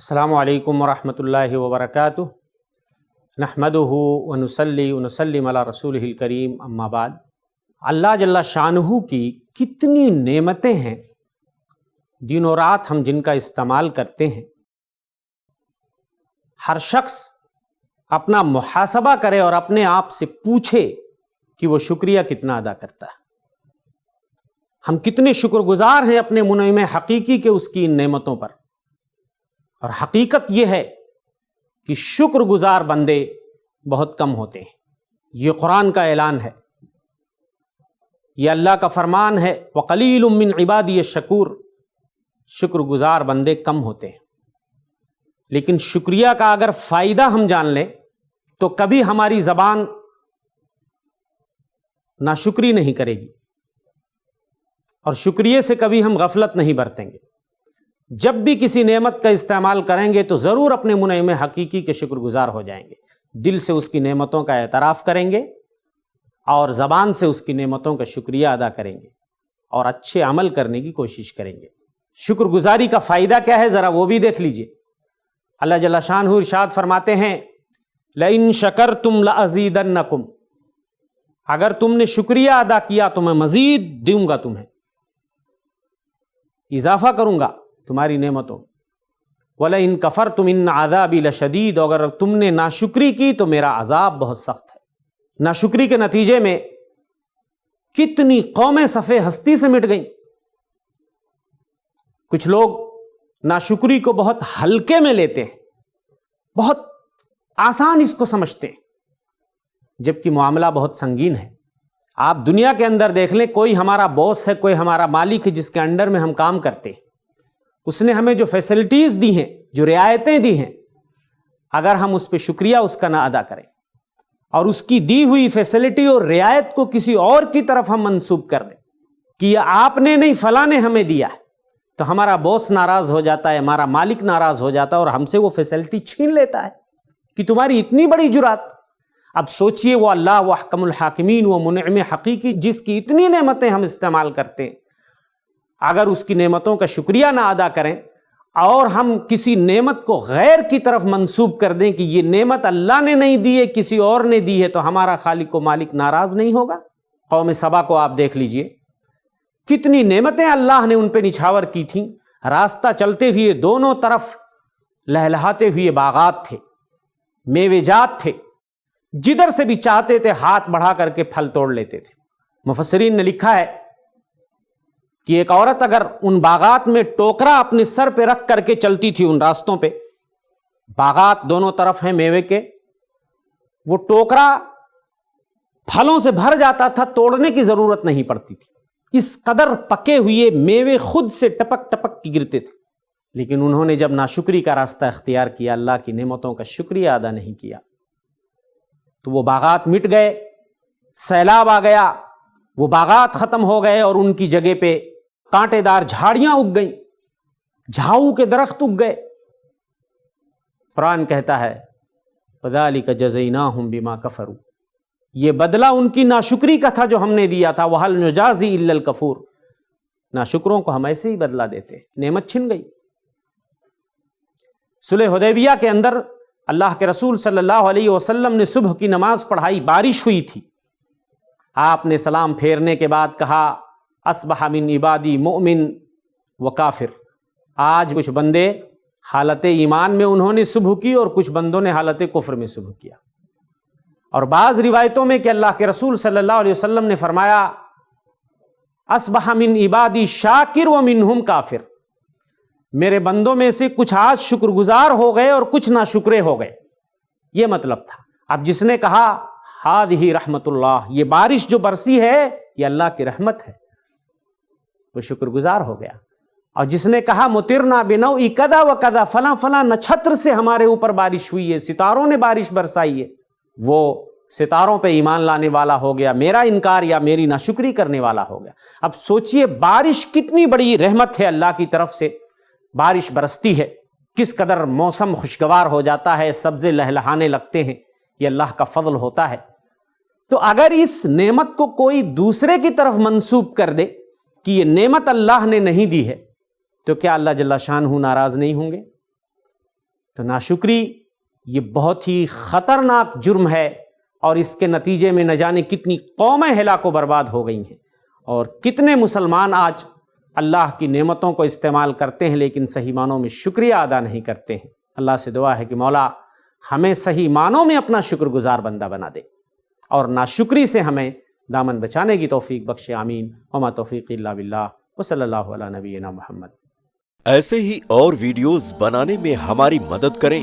السلام علیکم ورحمۃ اللہ وبرکاتہ۔ نحمدہ ونصلی ونسلم علی رسولہ الکریم، اما بعد۔ اللہ جل شانہ کی کتنی نعمتیں ہیں دن و رات ہم جن کا استعمال کرتے ہیں۔ ہر شخص اپنا محاسبہ کرے اور اپنے آپ سے پوچھے کہ وہ شکریہ کتنا ادا کرتا ہے۔ ہم کتنے شکر گزار ہیں اپنے منعم حقیقی کے اس کی ان نعمتوں پر۔ اور حقیقت یہ ہے کہ شکر گزار بندے بہت کم ہوتے ہیں۔ یہ قرآن کا اعلان ہے، یہ اللہ کا فرمان ہے، وَقَلِيلٌ مِّنْ عِبَادِيَ الشَّكُورُ۔ شکر گزار بندے کم ہوتے ہیں، لیکن شکریہ کا اگر فائدہ ہم جان لیں تو کبھی ہماری زبان ناشکری نہیں کرے گی، اور شکریہ سے کبھی ہم غفلت نہیں برتیں گے۔ جب بھی کسی نعمت کا استعمال کریں گے تو ضرور اپنے منعم حقیقی کے شکر گزار ہو جائیں گے، دل سے اس کی نعمتوں کا اعتراف کریں گے اور زبان سے اس کی نعمتوں کا شکریہ ادا کریں گے اور اچھے عمل کرنے کی کوشش کریں گے۔ شکر گزاری کا فائدہ کیا ہے ذرا وہ بھی دیکھ لیجئے۔ اللہ جل شانہ ارشاد فرماتے ہیں، لَإِن شَكَرْتُمْ لَأَزِيدَنَّكُمْ۔ اگر تم نے شکریہ ادا کیا تو میں مزید دوں گا، تمہیں اضافہ کروں گا تمہاری نعمتوں۔ وَلَئِن كَفَرْتُمْ إِنَّ عَذَابِي لَشَدِيدٌ۔ اگر تم نے ناشکری کی تو میرا عذاب بہت سخت ہے۔ ناشکری کے نتیجے میں کتنی قومیں صفِ ہستی سے مٹ گئیں۔ کچھ لوگ ناشکری کو بہت ہلکے میں لیتے ہیں، بہت آسان اس کو سمجھتے ہیں، جبکہ معاملہ بہت سنگین ہے۔ آپ دنیا کے اندر دیکھ لیں، کوئی ہمارا باس ہے، کوئی ہمارا مالک ہے جس کے انڈر میں ہم کام کرتے ہیں، اس نے ہمیں جو فیسلٹیز دی ہیں، جو رعایتیں دی ہیں، اگر ہم اس پہ شکریہ اس کا نہ ادا کریں اور اس کی دی ہوئی فیسلٹی اور رعایت کو کسی اور کی طرف ہم منسوب کر دیں کہ یہ آپ نے نہیں فلاں نے ہمیں دیا ہے، تو ہمارا باس ناراض ہو جاتا ہے، ہمارا مالک ناراض ہو جاتا ہے اور ہم سے وہ فیسلٹی چھین لیتا ہے کہ تمہاری اتنی بڑی جرات۔ اب سوچئے وہ اللہ، وہ احکم الحاکمین، وہ منعم حقیقی جس کی اتنی نعمتیں ہم استعمال کرتے ہیں، اگر اس کی نعمتوں کا شکریہ نہ ادا کریں اور ہم کسی نعمت کو غیر کی طرف منسوب کر دیں کہ یہ نعمت اللہ نے نہیں دی ہے کسی اور نے دی ہے، تو ہمارا خالق و مالک ناراض نہیں ہوگا؟ قوم سبا کو آپ دیکھ لیجئے، کتنی نعمتیں اللہ نے ان پہ نچھاور کی تھیں۔ راستہ چلتے ہوئے دونوں طرف لہلہاتے ہوئے باغات تھے، میوے جات تھے، جدھر سے بھی چاہتے تھے ہاتھ بڑھا کر کے پھل توڑ لیتے تھے۔ مفسرین نے لکھا ہے کہ ایک عورت اگر ان باغات میں ٹوکرا اپنے سر پہ رکھ کر کے چلتی تھی، ان راستوں پہ باغات دونوں طرف ہیں میوے کے، وہ ٹوکرا پھلوں سے بھر جاتا تھا، توڑنے کی ضرورت نہیں پڑتی تھی، اس قدر پکے ہوئے میوے خود سے ٹپک ٹپک کے گرتے تھے۔ لیکن انہوں نے جب ناشکری کا راستہ اختیار کیا، اللہ کی نعمتوں کا شکریہ ادا نہیں کیا، تو وہ باغات مٹ گئے، سیلاب آ گیا، وہ باغات ختم ہو گئے اور ان کی جگہ پہ کانٹے دار جھاڑیاں اگ گئیں، جھاؤ کے درخت اگ گئے۔ قرآن کہتا ہے وَذَلِكَ جَزَيْنَاهُمْ بِمَا كَفَرُوا۔ یہ بدلہ ان کی ناشکری کا تھا جو ہم نے دیا تھا، وَهَلْ نُجَازِي إِلَّا الْكَفُورَ۔ ناشکروں کو ہم ایسے ہی بدلہ دیتے ہیں، نعمت چھن گئی۔ صلح حدیبیہ کے اندر اللہ کے رسول صلی اللہ علیہ وسلم نے صبح کی نماز پڑھائی، بارش ہوئی تھی، آپ نے سلام پھیرنے کے بعد کہا اصبح من عبادی مؤمن و کافر۔ آج کچھ بندے حالت ایمان میں انہوں نے صبح کی اور کچھ بندوں نے حالت کفر میں صبح کیا۔ اور بعض روایتوں میں کہ اللہ کے رسول صلی اللہ علیہ وسلم نے فرمایا اصبح من عبادی شاکر و منہم کافر، میرے بندوں میں سے کچھ آج شکر گزار ہو گئے اور کچھ ناشکرے ہو گئے، یہ مطلب تھا۔ اب جس نے کہا ہذہ رحمت اللہ، یہ بارش جو برسی ہے یہ اللہ کی رحمت ہے، وہ شکر گزار ہو گیا۔ اور جس نے کہا مطرنا بنوء کذا و کذا، فلاں فلاں نچھتر سے ہمارے اوپر بارش ہوئی ہے، ستاروں نے بارش برسائی ہے، وہ ستاروں پہ ایمان لانے والا ہو گیا، میرا انکار یا میری ناشکری کرنے والا ہو گیا۔ اب سوچئے بارش کتنی بڑی رحمت ہے اللہ کی طرف سے، بارش برستی ہے، کس قدر موسم خوشگوار ہو جاتا ہے، سبزے لہلہانے لگتے ہیں، یہ اللہ کا فضل ہوتا ہے۔ تو اگر اس نعمت کو کوئی دوسرے کی طرف منسوب کر دے کہ یہ نعمت اللہ نے نہیں دی ہے، تو کیا اللہ جل شانہ ناراض نہیں ہوں گے؟ تو ناشکری یہ بہت ہی خطرناک جرم ہے، اور اس کے نتیجے میں نہ جانے کتنی قومیں ہلاک و برباد ہو گئی ہیں، اور کتنے مسلمان آج اللہ کی نعمتوں کو استعمال کرتے ہیں لیکن صحیح معنوں میں شکریہ ادا نہیں کرتے ہیں۔ اللہ سے دعا ہے کہ مولا ہمیں صحیح معنوں میں اپنا شکر گزار بندہ بنا دے، اور ناشکری سے ہمیں دامن بچانے کی توفیق بخشے، آمین۔ وما توفیق الا باللہ، وصلی اللہ علی نبینا محمد۔ ایسے ہی اور ویڈیوز بنانے میں ہماری مدد کریں۔